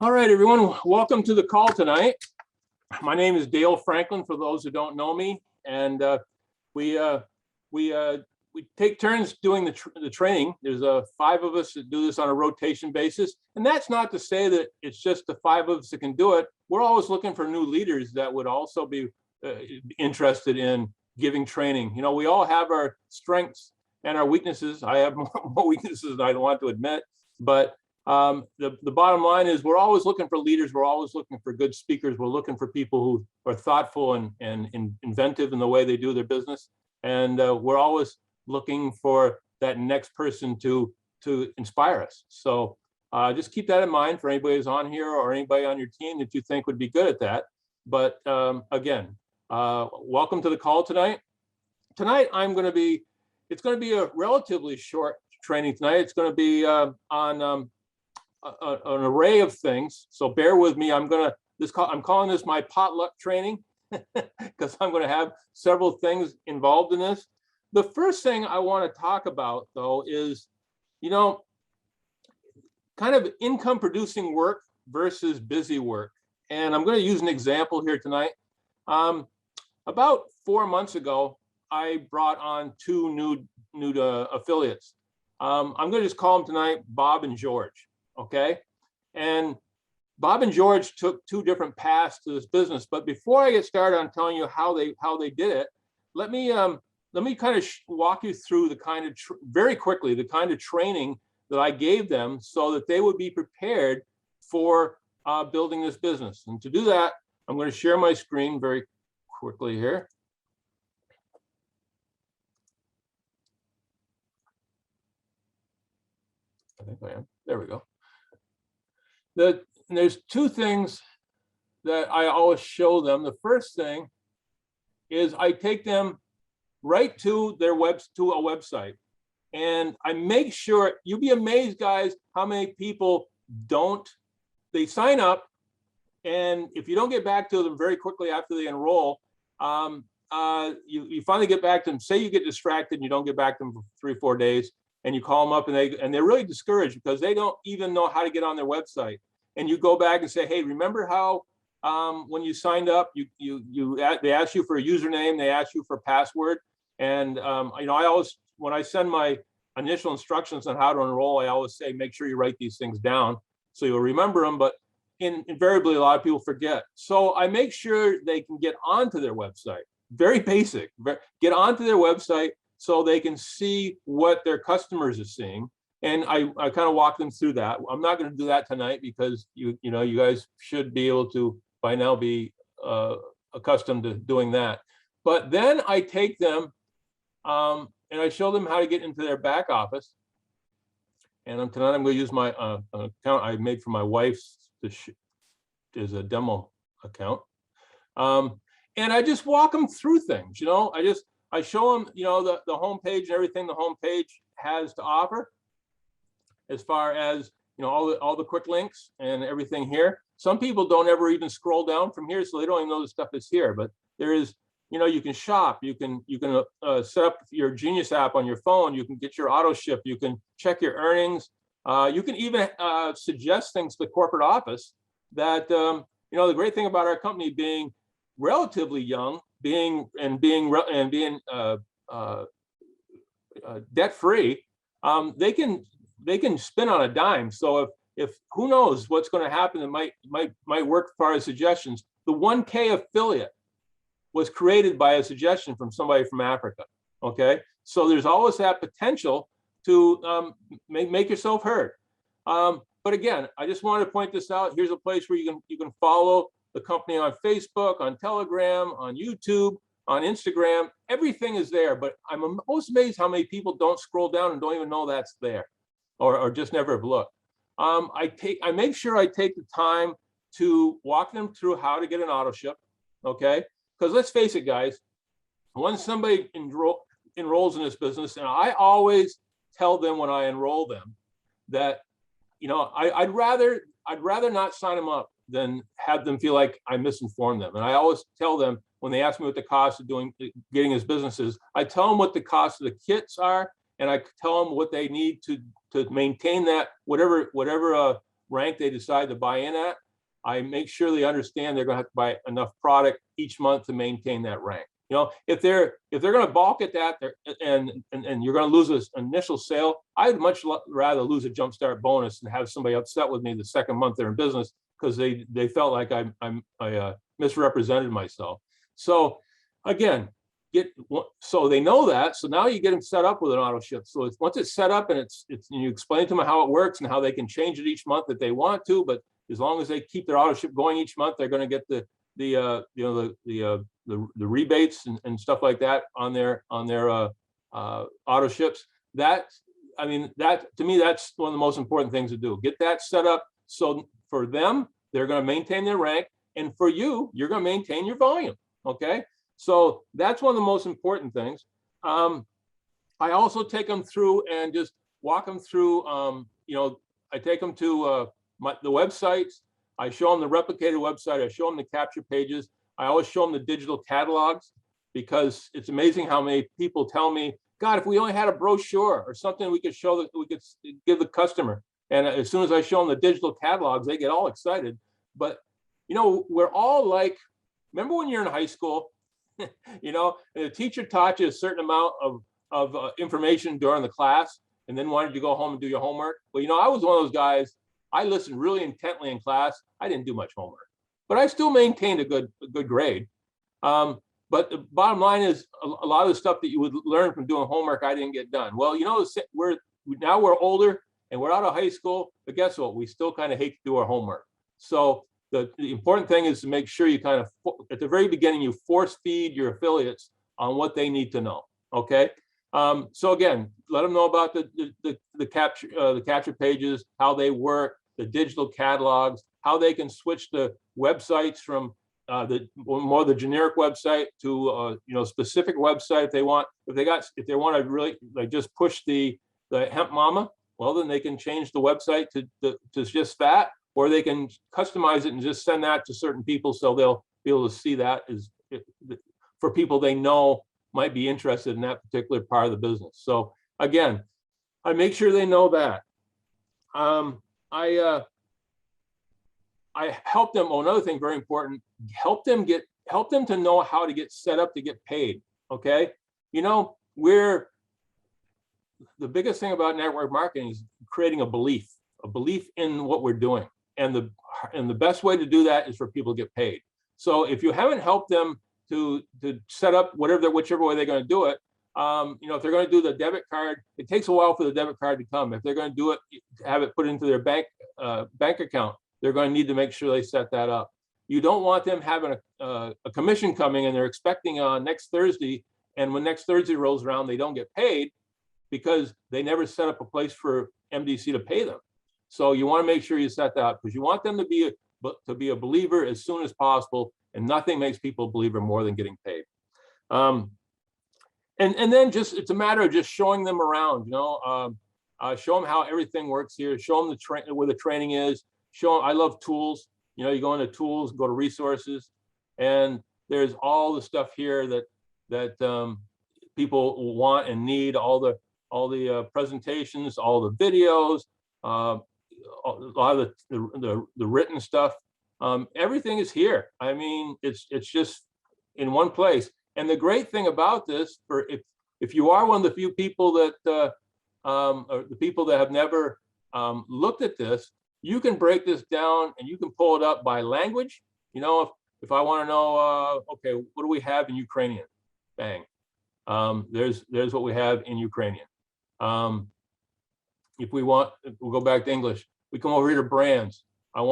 All right, everyone, welcome to the call tonight. My name is Dale Franklin, for those who don't know me, and we take turns doing the training. There's 5 of us that do this on a rotation basis, and that's not to say that it's just the 5 of us that can do it. We're always looking for new leaders that would also be interested in giving training. You know, we all have our strengths and our weaknesses. I have more weaknesses than I want to admit, but the bottom line is we're always looking for leaders. We're always looking for good speakers. We're looking for people who are thoughtful and inventive in the way they do their business. And we're always looking for that next person to inspire us. So just keep that in mind for anybody who's on here or anybody on your team that you think would be good at that. But again, welcome to the call tonight. Tonight, it's going to be a relatively short training tonight. It's going to be on an array of things, so bear with me. I'm calling this my potluck training because I'm going to have several things involved in this. The first thing I want to talk about, though, is, you know, kind of income producing work versus busy work. And I'm going to use an example here tonight. About 4 months ago, I brought on 2 new affiliates. I'm going to just call them tonight Bob and George. Okay, and Bob and George took 2 different paths to this business. But before I get started on telling you how they did it, let me kind of walk you through the kind of very quickly the kind of training that I gave them so that they would be prepared for building this business. And to do that, I'm going to share my screen very quickly here. I think I am. There we go. There's 2 things that I always show them. The first thing is I take them right to a website, and I make sure, you'll be amazed, guys, how many people they sign up, and if you don't get back to them very quickly after they enroll, you finally get back to them. Say you get distracted and you don't get back to them for 3 or 4 days, and you call them up and they're really discouraged because they don't even know how to get on their website. And you go back and say, hey, remember how when you signed up, they asked you for a username, they asked you for a password. And you know, I always, when I send my initial instructions on how to enroll, I always say, make sure you write these things down so you'll remember them. But invariably, a lot of people forget. So I make sure they can get onto their website. Very basic. Get onto their website so they can see what their customers are seeing. And I kind of walk them through that. I'm not going to do that tonight because you guys should be able to by now be accustomed to doing that. But then I take them and I show them how to get into their back office. And tonight I'm going to use my account I made for my wife's as a demo account. And I just walk them through things. You know, I show them, you know, the homepage and everything the homepage has to offer, as far as, you know, all the quick links and everything here. Some people don't ever even scroll down from here, so they don't even know the stuff is here. But there is, you know, you can shop, you can set up your Genius app on your phone, you can get your auto ship, you can check your earnings, you can even suggest things to the corporate office. That you know, the great thing about our company being relatively young, being debt free, they can spin on a dime. So if who knows what's going to happen that might work as far as suggestions. The 1K affiliate was created by a suggestion from somebody from Africa. Okay, so there's always that potential to make yourself heard. But again, I just wanted to point this out. Here's a place where you can follow the company on Facebook, on Telegram, on YouTube, on Instagram. Everything is there. But I'm most amazed how many people don't scroll down and don't even know that's there, or just never have looked. I make sure I take the time to walk them through how to get an auto ship. Okay, because let's face it, guys, once somebody enrolls in this business, and I always tell them when I enroll them that, you know, I'd rather not sign them up than have them feel like I misinformed them. And I always tell them when they ask me what the cost of getting his business is, I tell them what the cost of the kits are, and I tell them what they need to maintain that, whatever rank they decide to buy in at, I make sure they understand they're going to have to buy enough product each month to maintain that rank. You know, if they're going to balk at that, and you're going to lose this initial sale, I'd much rather lose a jumpstart bonus and have somebody upset with me the second month they're in business because they felt like I misrepresented myself. So again, so they know that. So now you get them set up with an auto ship. So once it's set up and you explain to them how it works and how they can change it each month if they want to, but as long as they keep their auto ship going each month, they're going to get the rebates and stuff like that on their auto ships. That to me, that's one of the most important things to do. Get that set up so for them, they're going to maintain their rank, and for you, you're going to maintain your volume. Okay, so that's one of the most important things. I also take them through and just walk them through. I take them to the websites. I show them the replicated website. I show them the capture pages. I always show them the digital catalogs, because it's amazing how many people tell me, God, if we only had a brochure or something we could show, that we could give the customer. And as soon as I show them the digital catalogs, they get all excited. But, we're all like, remember when you're in high school, and the teacher taught you a certain amount of information during the class and then wanted you to go home and do your homework? Well, I was one of those guys. I listened really intently in class. I didn't do much homework, but I still maintained a good grade. But the bottom line is a lot of the stuff that you would learn from doing homework, I didn't get done. Well, we're older and we're out of high school, but guess what? We still kind of hate to do our homework. So the important thing is to make sure you kind of, at the very beginning, you force feed your affiliates on what they need to know. Okay. So again, let them know about the capture pages, how they work, the digital catalogs, how they can switch the websites from the generic website to specific website if they want. If they want to really just push the hemp mama, well, then they can change the website to just that, or they can customize it and just send that to certain people so they'll be able to see that as for people they know might be interested in that particular part of the business. So again, I make sure they know that. I help them. Oh, another thing very important: help them to know how to get set up to get paid. Okay, the biggest thing about network marketing is creating a belief in what we're doing, and the best way to do that is for people to get paid. So if you haven't helped them to set up whichever way they're going to do it, if they're going to do the debit card, it takes a while for the debit card to come. If they're going to do it, have it put into their bank account, they're going to need to make sure they set that up. You don't want them having a commission coming and they're expecting on next Thursday, and when next Thursday rolls around, they don't get paid because they never set up a place for MDC to pay them. So you want to make sure you set that up, because you want them to be a believer as soon as possible, and nothing makes people a believer more than getting paid. And then it's a matter of just showing them around, show them how everything works here, show them where the training is, show them, I love tools. You go into tools, go to resources, and there's all the stuff here that people want and need, all the presentations, all the videos, a lot of the written stuff. Everything is here. I mean, it's just in one place. And the great thing about this, if you are one of the few people that or the people that have never looked at this, you can break this down and you can pull it up by language. If I want to know, okay, what do we have in Ukrainian? Bang. There's what we have in Ukrainian. If we'll go back to English, we come over here to brands. I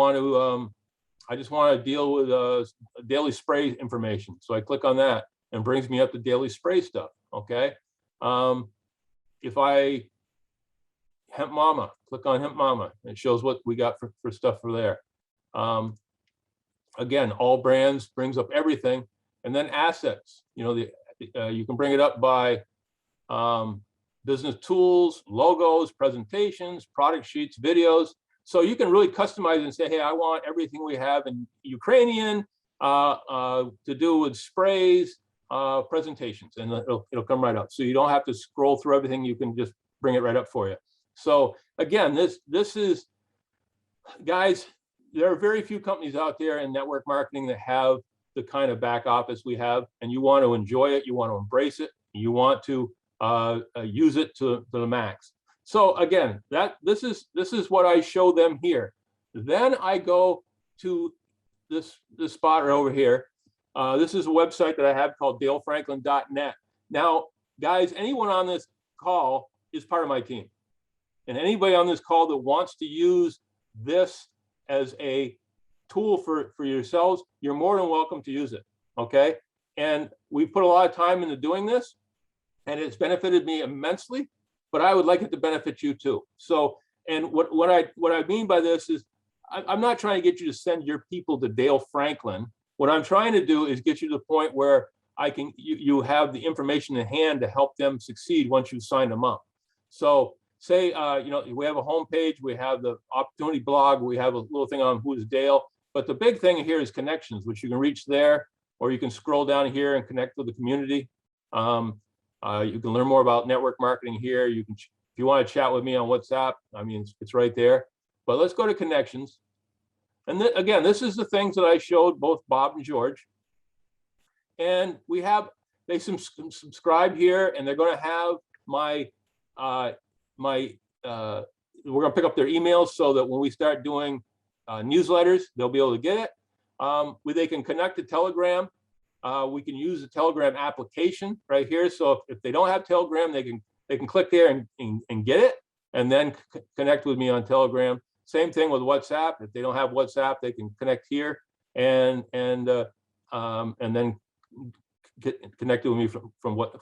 just want to deal with daily spray information. So I click on that and brings me up to daily spray stuff. Okay. If I Hemp Mama, click on Hemp Mama. It shows what we got for stuff for there. Again, all brands brings up everything. And then assets, you can bring it up by business tools, logos, presentations, product sheets, videos. So you can really customize it and say, hey, I want everything we have in Ukrainian to do with sprays, presentations, and it'll come right up. So you don't have to scroll through everything. You can just bring it right up for you. So again, this is Guys, there are very few companies out there in network marketing that have the kind of back office we have, and you want to enjoy it, you want to embrace it, you want to use it to the max. So again, this is what I show them here. Then I go to this spot right over here. This is a website that I have called dalefranklin.net. Now, guys, anyone on this call is part of my team. And anybody on this call that wants to use this as a tool for yourselves, you're more than welcome to use it, okay? And we put a lot of time into doing this, and it's benefited me immensely, but I would like it to benefit you too. So, and what I mean by this is, I'm not trying to get you to send your people to Dale Franklin. What I'm trying to do is get you to the point where you have the information in hand to help them succeed once you sign them up. So say, you know, we have a homepage, we have the opportunity blog, we have a little thing on Who's Dale, but the big thing here is connections, which you can reach there, or you can scroll down here and connect with the community. You can learn more about network marketing here. You can, if you want to chat with me on WhatsApp, I mean, it's right there. But let's go to connections. And again, this is the things that I showed both Bob and George. And we have, they subscribe here, and they're going to have we're going to pick up their emails so that when we start doing newsletters, they'll be able to get it. They can connect to Telegram. We can use the Telegram application right here. So if they don't have Telegram, they can click there and get it, and then connect with me on Telegram. Same thing with WhatsApp. If they don't have WhatsApp, they can connect here and then get connected with me from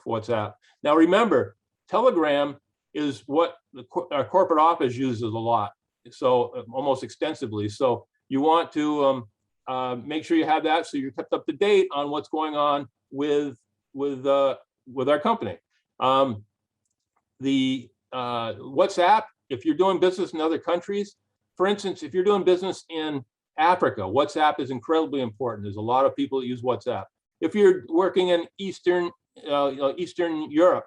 WhatsApp. Now remember, Telegram is what our corporate office uses a lot, so almost extensively. So you want to make sure you have that, so you're kept up to date on what's going on with our company. The WhatsApp, if you're doing business in other countries, for instance, if you're doing business in Africa, WhatsApp is incredibly important. There's a lot of people that use WhatsApp. If you're working in Eastern Europe,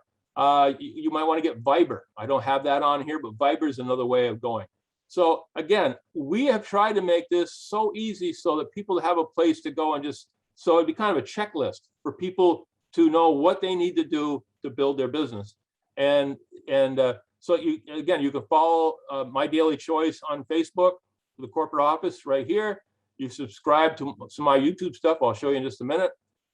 you might want to get Viber. I don't have that on here, but Viber is another way of going. So again, we have tried to make this so easy so that people have a place to go and so it'd be kind of a checklist for people to know what they need to do to build their business. So you can follow My Daily Choice on Facebook, the corporate office right here. You subscribe to some of my YouTube stuff. I'll show you in just a minute.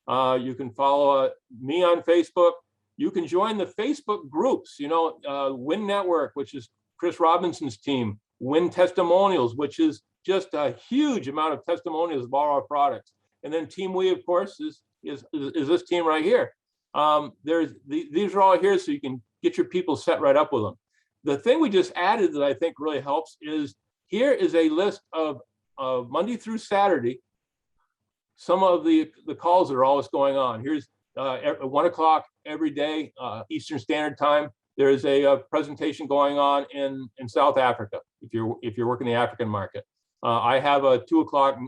You can follow me on Facebook. You can join the Facebook groups, you know, Win Network, which is Chris Robinson's team, Win Testimonials, which is just a huge amount of testimonials of all our products. And then Team We, of course, is this team right here. These are all here so you can get your people set right up with them. The thing we just added that I think really helps is here is a list of Monday through Saturday, some of the calls that are always going on. Here's at 1 o'clock every day, Eastern Standard Time. There is a presentation going on in South Africa, if you're working the African market. I have a 2 o'clock,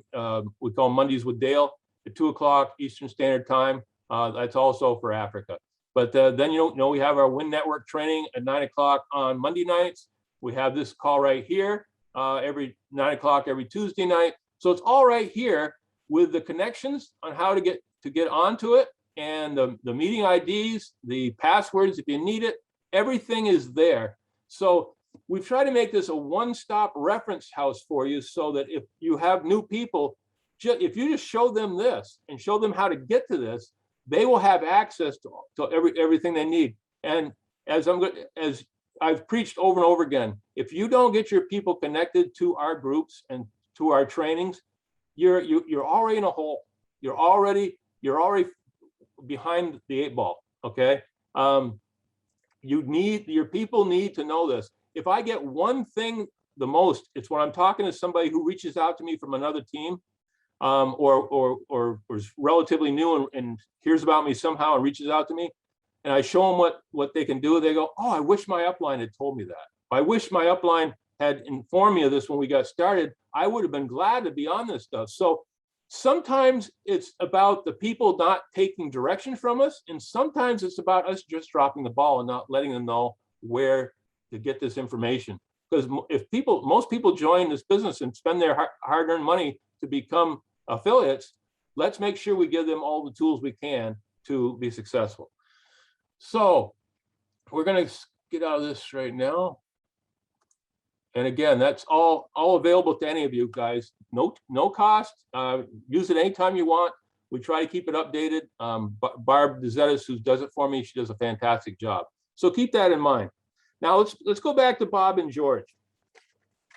we call Mondays with Dale, at 2 o'clock Eastern Standard Time. That's also for Africa. But then, you know, we have our Win Network training at 9 o'clock on Monday nights. We have this call right here every 9 o'clock every Tuesday night. So it's all right here with the connections on how to get onto it, and the meeting IDs, the passwords if you need it. Everything is there. So we've tried to make this a one-stop reference house for you, so that if you have new people, if you just show them this and show them how to get to this, they will have access to everything they need. And as I've preached over and over again, if you don't get your people connected to our groups and to our trainings, you're already in a hole. You're already behind the 8 ball. Okay. Your people need to know this. If I get one thing the most, it's when I'm talking to somebody who reaches out to me from another team, or is relatively new and hears about me somehow and reaches out to me, and I show them what they can do. They go, "Oh, I wish my upline had told me that. I wish my upline had informed me of this when we got started. I would have been glad to be on this stuff." So sometimes it's about the people not taking direction from us, and sometimes it's about us just dropping the ball and not letting them know where to get this information. because if most people join this business and spend their hard-earned money to become affiliates, let's make sure we give them all the tools we can to be successful. So we're going to get out of this right now. And again, that's all available to any of you guys. No cost. Use it anytime you want. We try to keep it updated. Barb DeZettis, who does it for me, she does a fantastic job. So keep that in mind. Now let's go back to Bob and George.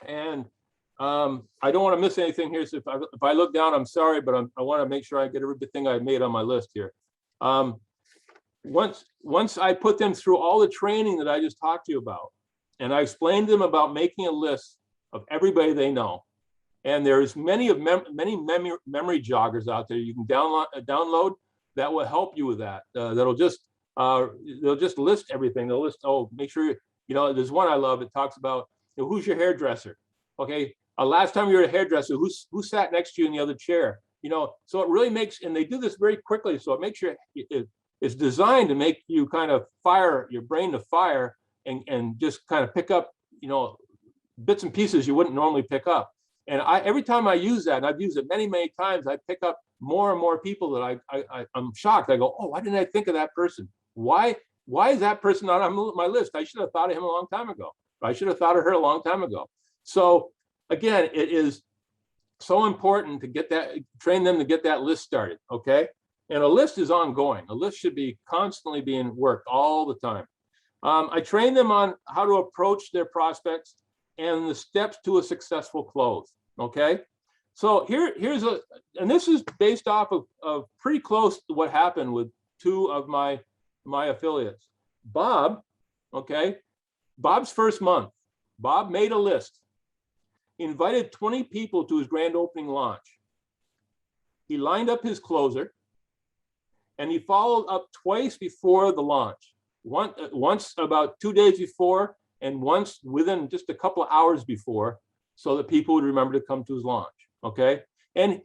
And I don't want to miss anything here. So if I look down, I'm sorry, but I want to make sure I get everything I made on my list here. Once I put them through all the training that I just talked to you about, and I explained to them about making a list of everybody they know. And there's many memory joggers out there you can download that will help you with that. They'll just list everything. They'll list, make sure, there's one I love. It talks about, who's your hairdresser? Okay, last time you were at a hairdresser, who sat next to you in the other chair? So it really makes, and they do this very quickly. So it makes sure it's designed to make you kind of fire your brain to fire and just kind of pick up, bits and pieces you wouldn't normally pick up. And every time I use that, and I've used it many times, I pick up more and more people that I'm shocked. I go, oh, why didn't I think of that person? Why is that person not on my list? I should have thought of him a long time ago. I should have thought of her a long time ago. So again, it is so important to train them to get that list started, okay? And a list is ongoing. A list should be constantly being worked all the time. I train them on how to approach their prospects and the steps to a successful close, okay? So and this is based off of pretty close to what happened with two of my affiliates. Bob, okay, Bob's first month, Bob made a list, invited 20 people to his grand opening launch. He lined up his closer, and he followed up twice before the launch. Once about 2 days before, and once within just a couple of hours before, so that people would remember to come to his launch, okay? And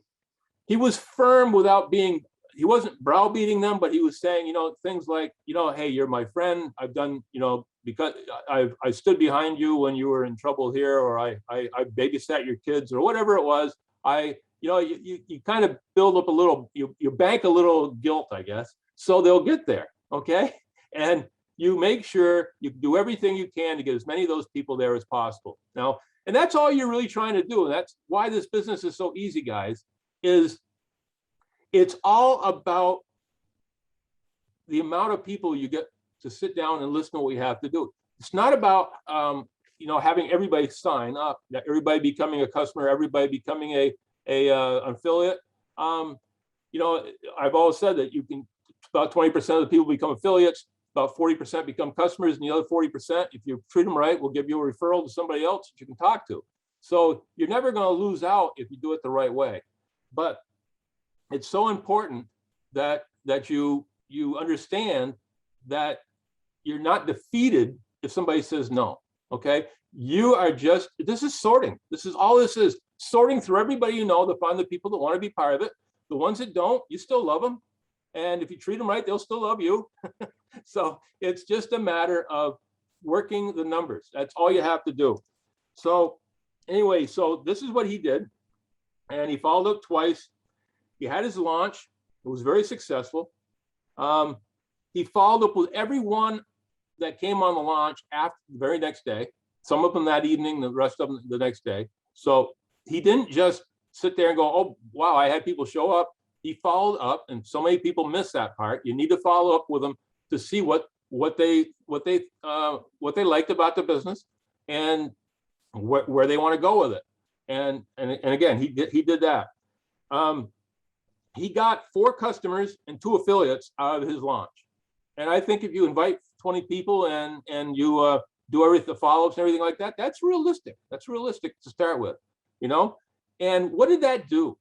he was firm without he wasn't browbeating them, but he was saying, things like, hey, you're my friend. I've done, because I stood behind you when you were in trouble here, or I babysat your kids, or whatever it was. You kind of build up a little, you bank a little guilt, I guess, so they'll get there, okay? And you make sure you do everything you can to get as many of those people there as possible. Now, and that's all you're really trying to do. And that's why this business is so easy, guys, is it's all about the amount of people you get to sit down and listen to what we have to do. It's not about, having everybody sign up, everybody becoming a customer, everybody becoming a affiliate. I've always said that about 20% of the people become affiliates, about 40% become customers, and the other 40%, if you treat them right, will give you a referral to somebody else that you can talk to. So you're never going to lose out if you do it the right way. But it's so important that you understand that you're not defeated if somebody says no, okay? This is sorting. This is all this is, sorting through everybody to find the people that want to be part of it. The ones that don't, you still love them. And if you treat them right, they'll still love you. So it's just a matter of working the numbers. That's all you have to do. So anyway, so this is what he did. And he followed up twice. He had his launch. It was very successful. He followed up with everyone that came on the launch after the very next day. Some of them that evening, the rest of them the next day. So he didn't just sit there and go, oh, wow, I had people show up. He followed up, and so many people miss that part. You need to follow up with them to see what they liked about the business and where they want to go with it. And again, he did that. He got 4 customers and 2 affiliates out of his launch. And I think if you invite 20 people and you do everything, the follow-ups and everything like that, that's realistic. That's realistic to start with, And what did that do?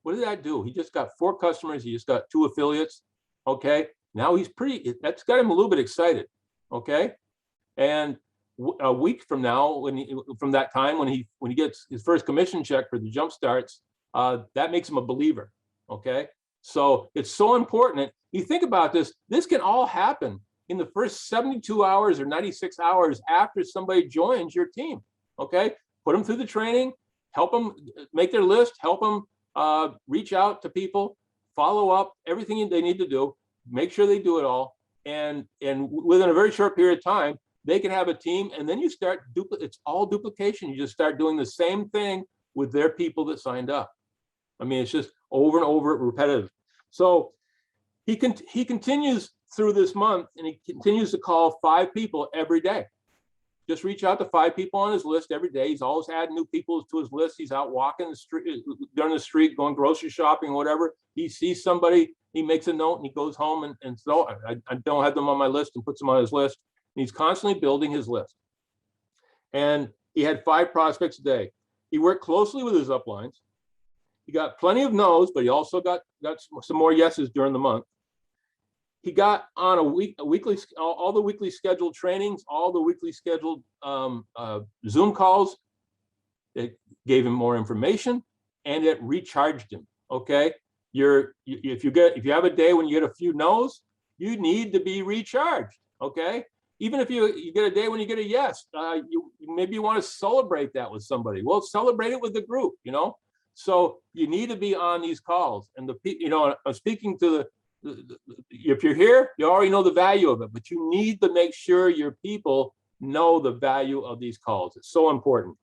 What did that do? He just got 4 customers. He just got 2 affiliates. Okay. Now that's got him a little bit excited. Okay. And a week from now, from that time, when he gets his first commission check for the jump starts, that makes him a believer. Okay. So it's so important. You think about this can all happen in the first 72 hours or 96 hours after somebody joins your team. Okay, put them through the training, help them make their list, help them reach out to people, follow up, everything they need to do, make sure they do it all. And within a very short period of time, they can have a team, and then you start, it's all duplication. You just start doing the same thing with their people that signed up. I mean, it's just over and over repetitive. So he continues through this month, and he continues to call 5 people every day. Just reach out to 5 people on his list every day. He's always adding new people to his list. He's out walking the street, down the street, going grocery shopping, whatever. He sees somebody, he makes a note, and he goes home and so I don't have them on my list, and puts them on his list. And he's constantly building his list. And he had 5 prospects a day. He worked closely with his uplines. He got plenty of no's, but he also got some more yeses during the month. He got on all the weekly scheduled trainings, all the weekly scheduled Zoom calls. It gave him more information, and it recharged him. Okay, if you have a day when you get a few no's, you need to be recharged. Okay, even if you get a day when you get a yes, maybe you want to celebrate that with somebody. Well, celebrate it with the group. So you need to be on these calls. And I'm speaking to if you're here, you already know the value of it, but you need to make sure your people know the value of these calls. It's so important.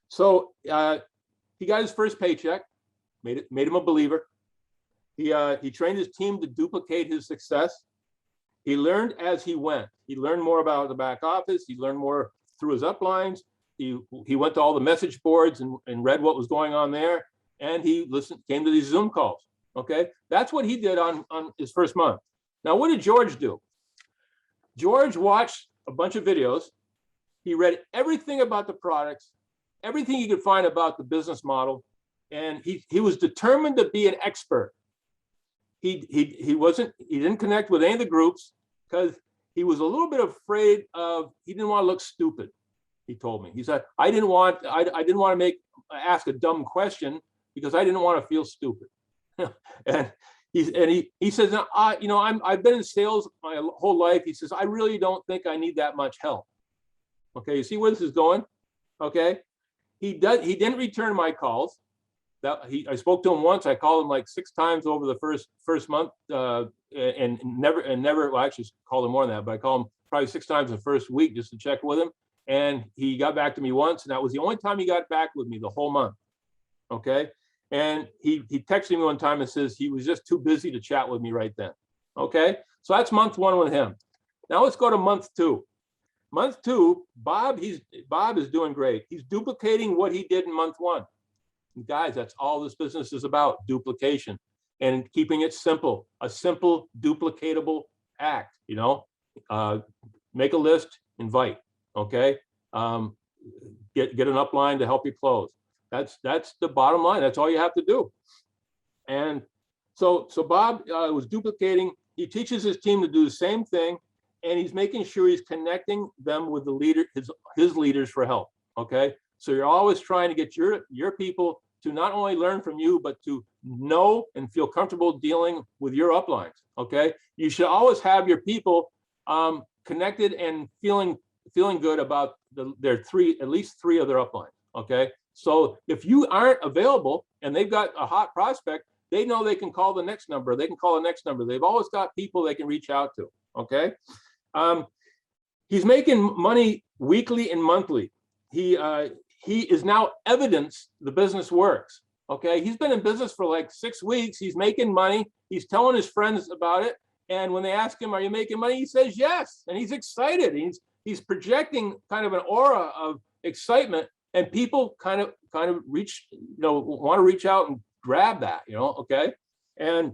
So he got his first paycheck, made him a believer. He trained his team to duplicate his success. He learned as he went. He learned more about the back office. He learned more through his uplines. He went to all the message boards and read what was going on there, and he came to these Zoom calls. Okay, that's what he did on his first month. Now, what did George do? George watched a bunch of videos. He read everything about the products, everything he could find about the business model, and he was determined to be an expert. He didn't connect with any of the groups because he was a little bit afraid he didn't want to look stupid. He told me. He said, I didn't want to ask a dumb question because I didn't want to feel stupid. And he says, I've been in sales my whole life. He says, I really don't think I need that much help. Okay, you see where this is going? Okay, he didn't return my calls. I spoke to him once. I called him like 6 times over the first month, and never. Well, I actually called him more than that, but I called him probably 6 times the first week just to check with him. And he got back to me once, and that was the only time he got back with me the whole month. Okay. And he texted me one time and says he was just too busy to chat with me right then. Okay, so that's month 1 with him. Now let's go to month 2. Month 2, Bob is doing great. He's duplicating what he did in month 1. And guys, that's all this business is about: duplication and keeping it simple. A simple, duplicatable act. Make a list, invite. Okay, get an upline to help you close. That's the bottom line. That's all you have to do. And so Bob was duplicating. He teaches his team to do the same thing, and he's making sure he's connecting them with the leader, his leaders for help. Okay, so you're always trying to get your people to not only learn from you, but to know and feel comfortable dealing with your uplines. Okay, you should always have your people connected and feeling good about at least three of their uplines. Okay. So if you aren't available and they've got a hot prospect, they know they can call the next number. They can call the next number. They've always got people they can reach out to. Okay. He's making money weekly and monthly. He is now evidence the business works. Okay. He's been in business for like 6 weeks. He's making money. He's telling his friends about it. And when they ask him, are you making money? He says yes. And he's excited. He's projecting kind of an aura of excitement. And people kind of reach, want to reach out and grab that, okay. And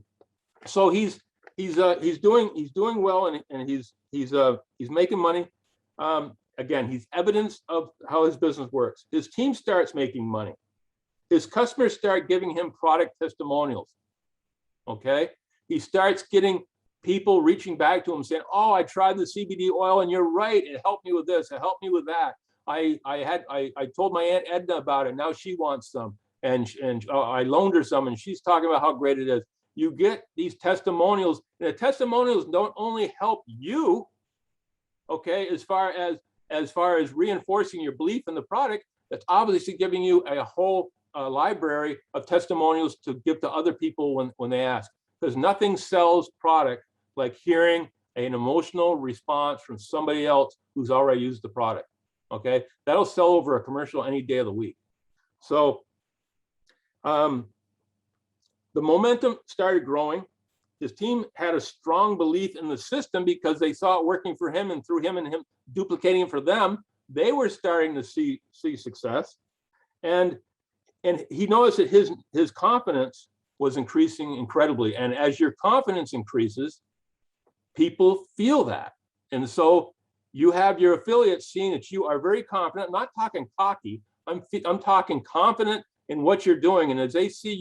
so he's doing well, and he's making money. Again, he's evidence of how his business works. His team starts making money. His customers start giving him product testimonials. Okay, he starts getting people reaching back to him saying, "Oh, I tried the CBD oil, and you're right. It helped me with this. It helped me with that. I told my Aunt Edna about it. Now she wants some, and I loaned her some, and she's talking about how great it is." You get these testimonials, and the testimonials don't only help you, okay, as far as as far as reinforcing your belief in the product, that's obviously giving you a whole library of testimonials to give to other people when they ask. Because nothing sells product like hearing an emotional response from somebody else who's already used the product. Okay, that'll sell over a commercial any day of the week. So the momentum started growing. His team had a strong belief in the system because they saw it working for him, and through him and him duplicating it for them, they were starting to see success. And he noticed that his confidence was increasing incredibly. And as your confidence increases, people feel that. And so you have your affiliates seeing that you are very confident. I'm not talking cocky. I'm talking confident in what you're doing. And as they see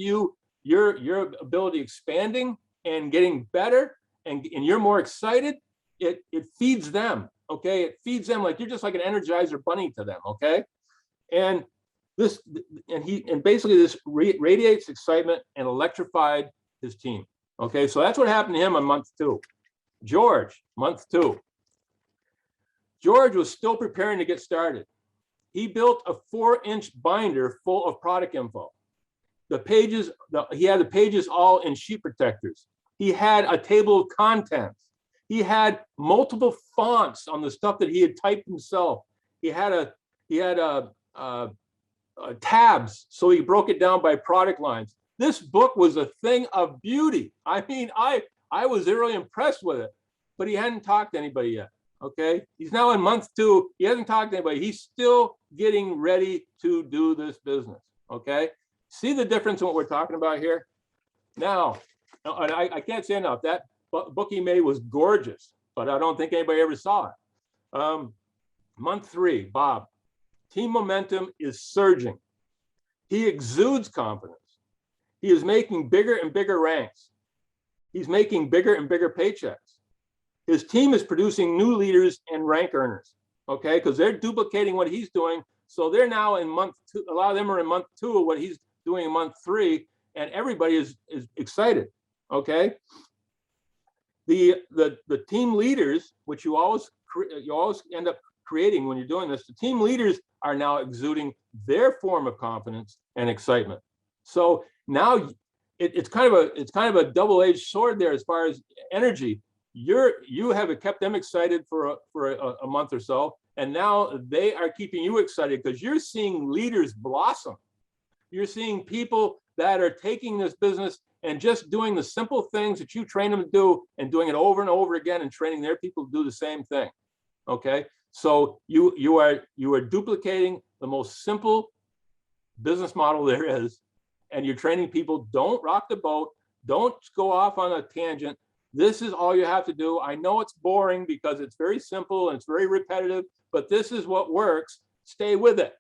your ability expanding and getting better, and you're more excited, it feeds them. Okay, it feeds them like you're just like an Energizer bunny to them. Okay, and basically this radiates excitement and electrified his team. Okay, so that's what happened to him on month 2. George, month 2. George was still preparing to get started. He built a 4-inch binder full of product info. The pages, he had the pages all in sheet protectors. He had a table of contents. He had multiple fonts on the stuff that he had typed himself. He had tabs, so he broke it down by product lines. This book was a thing of beauty. I mean, I was really impressed with it, but he hadn't talked to anybody yet. Okay, he's now in month 2. He hasn't talked to anybody. He's still getting ready to do this business. Okay, see the difference in what we're talking about here? Now, and I can't say enough, that book he made was gorgeous, but I don't think anybody ever saw it. Month 3, Bob. Team momentum is surging. He exudes confidence. He is making bigger and bigger ranks. He's making bigger and bigger paychecks. His team is producing new leaders and rank earners, okay? Because they're duplicating what he's doing. So they're now in month 2, a lot of them are in month 2 of what he's doing in month 3, and everybody is excited, okay? The team leaders, which you always end up creating when you're doing this, the team leaders are now exuding their form of confidence and excitement. So now it's kind of a double-edged sword there as far as energy. You have kept them excited for a month or so, and now they are keeping you excited because you're seeing leaders blossom. You're seeing people that are taking this business and just doing the simple things that you train them to do and doing it over and over again and training their people to do the same thing. Okay, so you are duplicating the most simple business model there is, and you're training people. Don't rock the boat. Don't go off on a tangent. This is all you have to do. I know it's boring because it's very simple and it's very repetitive, but this is what works. Stay with it.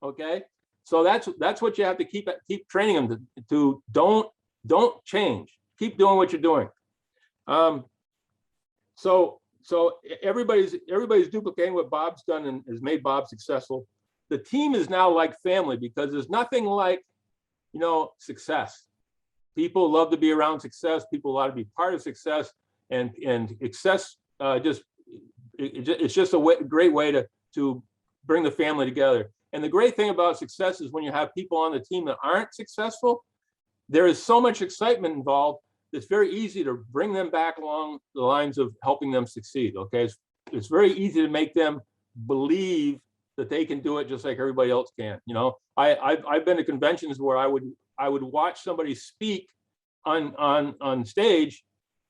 Okay, so that's what you have to keep training them to don't change. Keep doing what you're doing. So everybody's duplicating what Bob's done and has made Bob successful. The team is now like family because there's nothing like, success. People love to be around success. People love to be part of success, and success it's just a great way to bring the family together. And the great thing about success is when you have people on the team that aren't successful, there is so much excitement involved. It's very easy to bring them back along the lines of helping them succeed. Okay, it's very easy to make them believe that they can do it just like everybody else can. I've been to conventions where I would watch somebody speak on stage,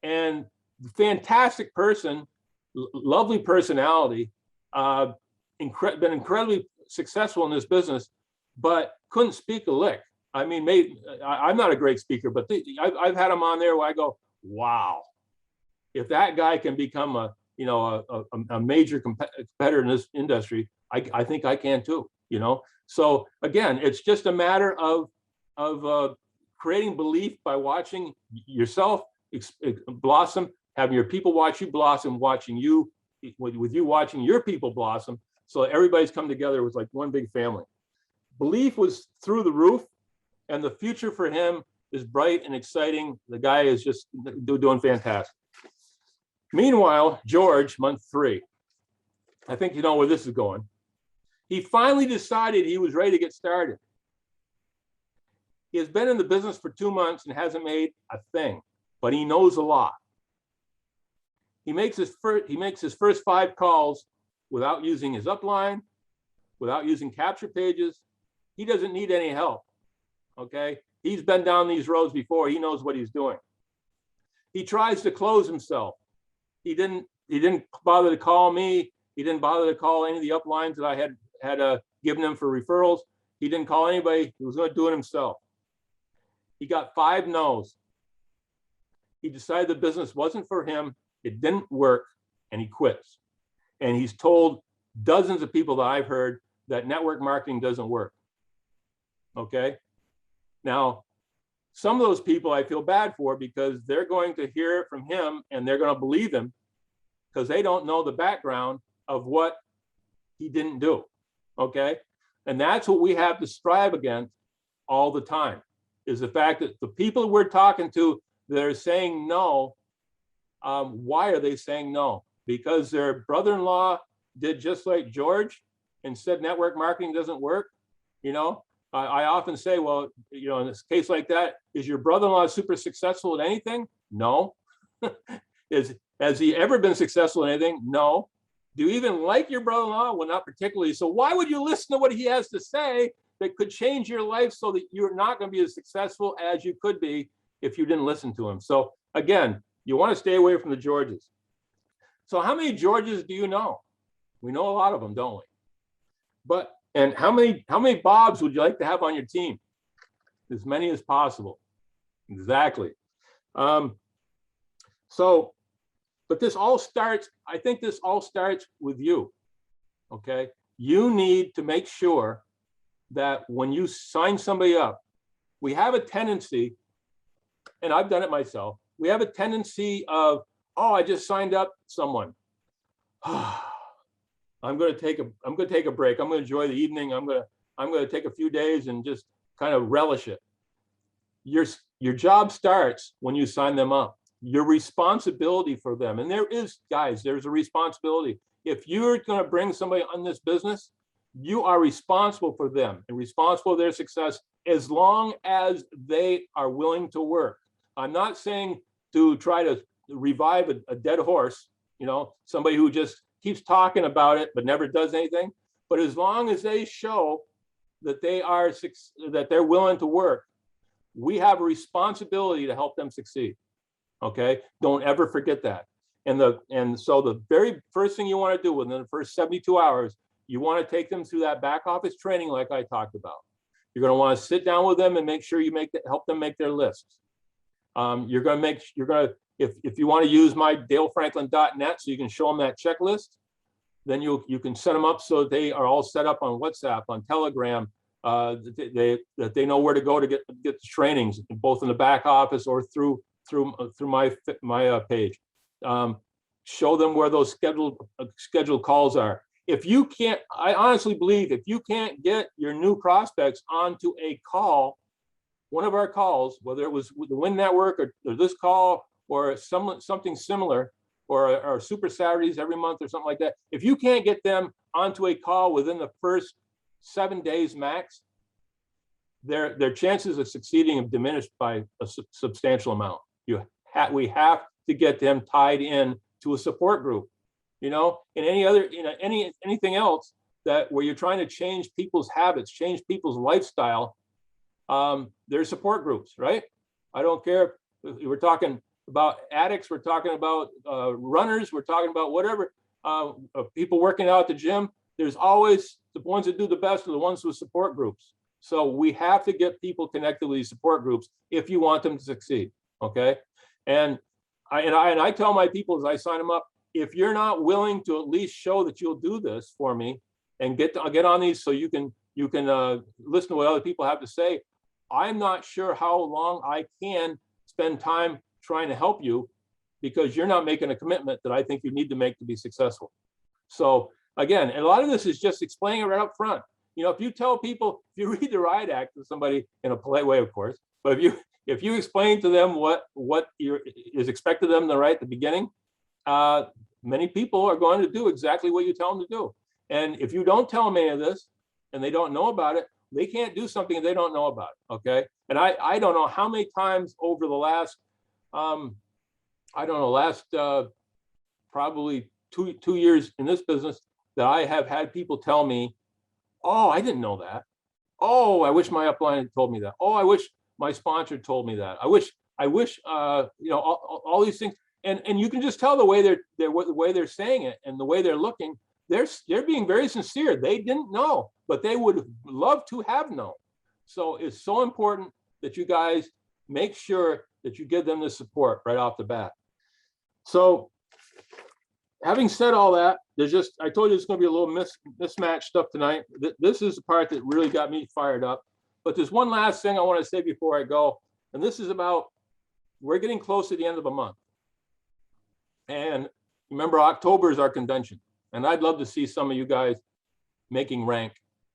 and fantastic person, lovely personality, been incredibly successful in this business, but couldn't speak a lick. I mean, I'm not a great speaker, but I've had them on there where I go, wow, if that guy can become a major competitor in this industry, I think I can too. So again, it's just a matter of creating belief by watching yourself blossom, having your people watch you blossom, watching you with you watching your people blossom. So everybody's come together with like one big family. Belief was through the roof, and the future for him is bright and exciting. The guy is just doing fantastic. Meanwhile, George, month 3. I think you know where this is going. He finally decided he was ready to get started. He has been in the business for 2 months and hasn't made a thing, but he knows a lot. He makes his first 5 calls without using his upline, without using capture pages. He doesn't need any help, okay? He's been down these roads before. He knows what he's doing. He tries to close himself. He didn't bother to call me. He didn't bother to call any of the uplines that I had given him for referrals. He didn't call anybody. He was going to do it himself. He got 5 no's. He decided the business wasn't for him. It didn't work, and he quits. And he's told dozens of people that I've heard that network marketing doesn't work. Okay? Now, some of those people I feel bad for because they're going to hear it from him and they're going to believe him because they don't know the background of what he didn't do. Okay? And that's what we have to strive against all the time, is the fact that the people we're talking to that are saying no, why are they saying no? Because their brother-in-law did just like George and said network marketing doesn't work. You know, I often say, well, you know, in this case like that, is your brother-in-law super successful at anything? No. Has he ever been successful at anything? No. Do you even like your brother-in-law? Well, not particularly. So why would you listen to what he has to say that could change your life so that you're not going to be as successful as you could be if you didn't listen to him? So again, you want to stay away from the Georges. So how many Georges do you know? We know a lot of them, don't we? And how many Bobs would you like to have on your team? As many as possible. Exactly. But this all starts, I think this all starts with you, okay? You need to make sure that when you sign somebody up, we have a tendency, and I've done it myself, we have a tendency of, oh, I just signed up someone. I'm going to take a break. I'm going to enjoy the evening. I'm going to take a few days and just kind of relish it. Your job starts when you sign them up. Your responsibility for them, and there's a responsibility. If you're going to bring somebody on this business, you are responsible for them and responsible for their success as long as they are willing to work. I'm not saying to try to revive a dead horse, you know, somebody who just keeps talking about it but never does anything. But as long as they show that they're willing to work, we have a responsibility to help them succeed. Okay, don't ever forget that. And so the very first thing you want to do within the first 72 hours, you want to take them through that back office training like I talked about. You're going to want to sit down with them and make sure you help them make their lists. If you want to use my dalefranklin.net so you can show them that checklist, then you can set them up so they are all set up on WhatsApp, on Telegram, that they know where to go to get the trainings, both in the back office or through my page. Show them where those scheduled calls are. If you can't, I honestly believe if you can't get your new prospects onto a call, one of our calls, whether it was the Win Network or this call or something similar, or Super Saturdays every month or something like that, if you can't get them onto a call within the first 7 days max, their chances of succeeding have diminished by a substantial amount. We have to get them tied in to a support group, you know, and anything else where you're trying to change people's habits, change people's lifestyle. There's support groups, right? I don't care if we're talking about addicts, we're talking about runners, we're talking about whatever, people working out at the gym. There's always the ones that do the best are the ones with support groups. So we have to get people connected with these support groups if you want them to succeed. Okay. And I tell my people as I sign them up, if you're not willing to at least show that you'll do this for me and get on these so you can listen to what other people have to say, I'm not sure how long I can spend time trying to help you because you're not making a commitment that I think you need to make to be successful. So again, and a lot of this is just explaining it right up front. You know, if you tell people, if you read the riot act to somebody in a polite way, of course, but if you explain to them what is expected of them to write at the beginning, many people are going to do exactly what you tell them to do. And if you don't tell them any of this and they don't know about it, they can't do something they don't know about. Okay. And I don't know how many times over the last, probably two years in this business that I have had people tell me, oh, I didn't know that. Oh, I wish my upline had told me that. Oh, I wish my sponsor told me that. I wish, all these things. And you can just tell the way they're saying it and the way they're looking. They're being very sincere. They didn't know, but they would love to have known. So it's so important that you guys make sure that you give them the support right off the bat. So having said all that, I told you it's going to be a little mismatched stuff tonight. This is the part that really got me fired up. But there's one last thing I want to say before I go. And this is about, we're getting close to the end of the month. And remember, October is our convention. And I'd love to see some of you guys making rank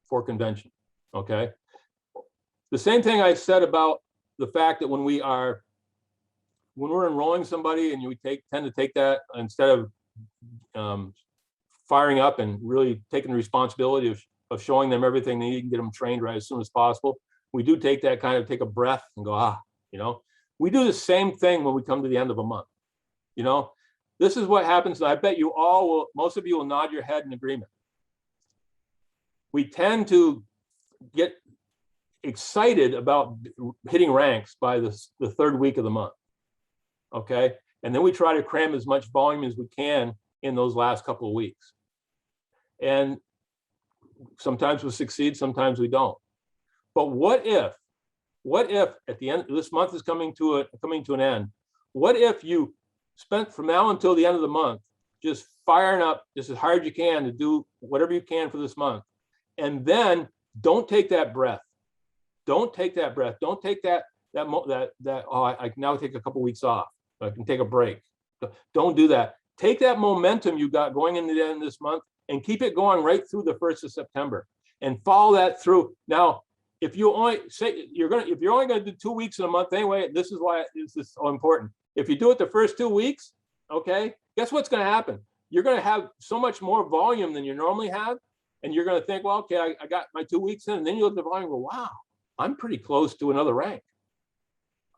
for convention, okay? The same thing I said about the fact that when we're enrolling somebody and you tend to take that instead of firing up and really taking the responsibility of showing them everything they need and get them trained right as soon as possible, we do take that kind of take a breath and go, we do the same thing when we come to the end of a month. This is what happens. I bet you all will, most of you will nod your head in agreement. We tend to get excited about hitting ranks by the third week of the month. Okay. And then we try to cram as much volume as we can in those last couple of weeks. And sometimes we succeed, sometimes we don't. But what if at the end, this month is coming to an end, what if you spent from now until the end of the month just firing up just as hard as you can to do whatever you can for this month, and then don't take that breath. Don't take that breath. Don't take that I can now take a couple weeks off. I can take a break. Don't do that. Take that momentum you got going into the end of this month and keep it going right through the 1st of September and follow that through. Now, if you're only going to do 2 weeks in a month anyway, this is why this is so important. If you do it the first 2 weeks, okay, guess what's going to happen? You're going to have so much more volume than you normally have. And you're going to think, well, okay, I got my 2 weeks in, and then you look at the volume and go, wow, I'm pretty close to another rank.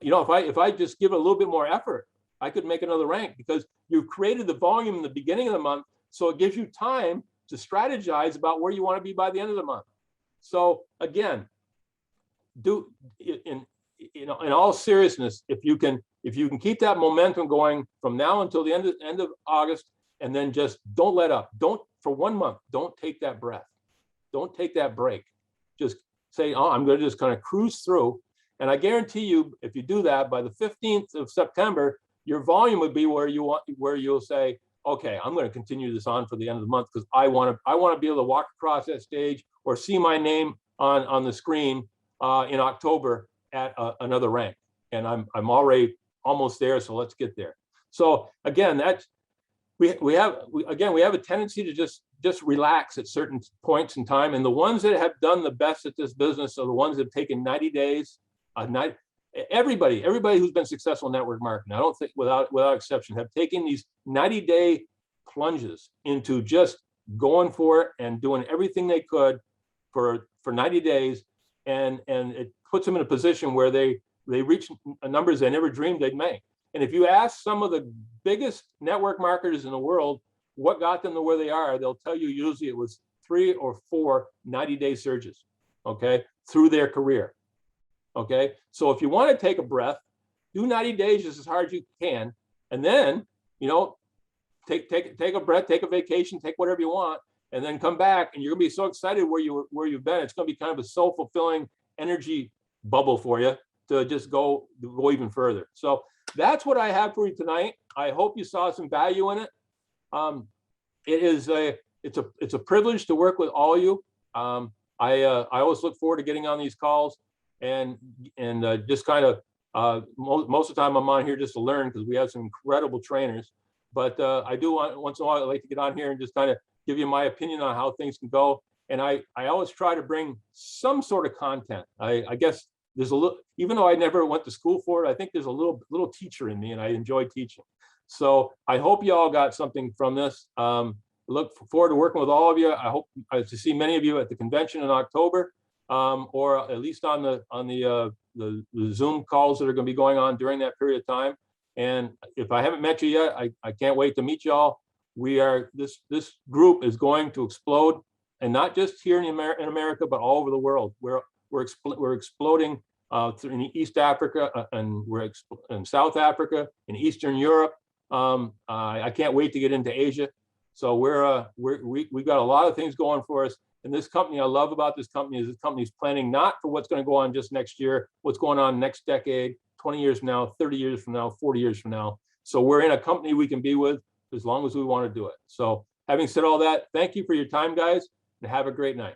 If I just give it a little bit more effort, I could make another rank because you've created the volume in the beginning of the month. So it gives you time to strategize about where you want to be by the end of the month. So again, in all seriousness, if you can keep that momentum going from now until the end of August, and then just don't let up. Don't, for 1 month, don't take that breath. Don't take that break. Just say, oh, I'm going to just kind of cruise through. And I guarantee you, if you do that, by the 15th of September, your volume would be where you'll say, okay, I'm going to continue this on for the end of the month because I want to be able to walk across that stage or see my name on the screen in October at another rank. And I'm already almost there, so let's get there. So again, we have a tendency to just relax at certain points in time. And the ones that have done the best at this business are the ones that have taken 90 days. Everybody who's been successful in network marketing, I don't think without exception, have taken these 90-day plunges into just going for it and doing everything they could for 90 days. And it puts them in a position where they reach numbers they never dreamed they'd make. And if you ask some of the biggest network marketers in the world what got them to where they are, they'll tell you usually it was 3 or 4 90-day surges, okay, through their career. Okay, so if you want to take a breath, do 90 days just as hard as you can, and then take a breath, take a vacation, take whatever you want, and then come back, and you're gonna be so excited where you've been. It's gonna be kind of a self-fulfilling energy bubble for you to just go even further. So that's what I have for you tonight. I hope you saw some value in it. It's a privilege to work with all of you. I always look forward to getting on these calls and just kind of most of the time I'm on here just to learn because we have some incredible trainers. But I do once in a while I like to get on here and just kind of give you my opinion on how things can go. And I always try to bring some sort of content. I guess there's a little, even though I never went to school for it, I think there's a little teacher in me, and I enjoy teaching. So I hope you all got something from this. Look forward to working with all of you. I hope to see many of you at the convention in October, or at least on the Zoom calls that are going to be going on during that period of time. And if I haven't met you yet, I can't wait to meet you all. This group is going to explode, and not just here in America, but all over the world. We're exploding in East Africa, and we're in South Africa, in Eastern Europe. I can't wait to get into Asia. So we've got a lot of things going for us. And this company, I love about this company is planning not for what's going to go on just next year, what's going on next decade, 20 years from now, 30 years from now, 40 years from now. So we're in a company we can be with as long as we want to do it. So having said all that, thank you for your time, guys, and have a great night.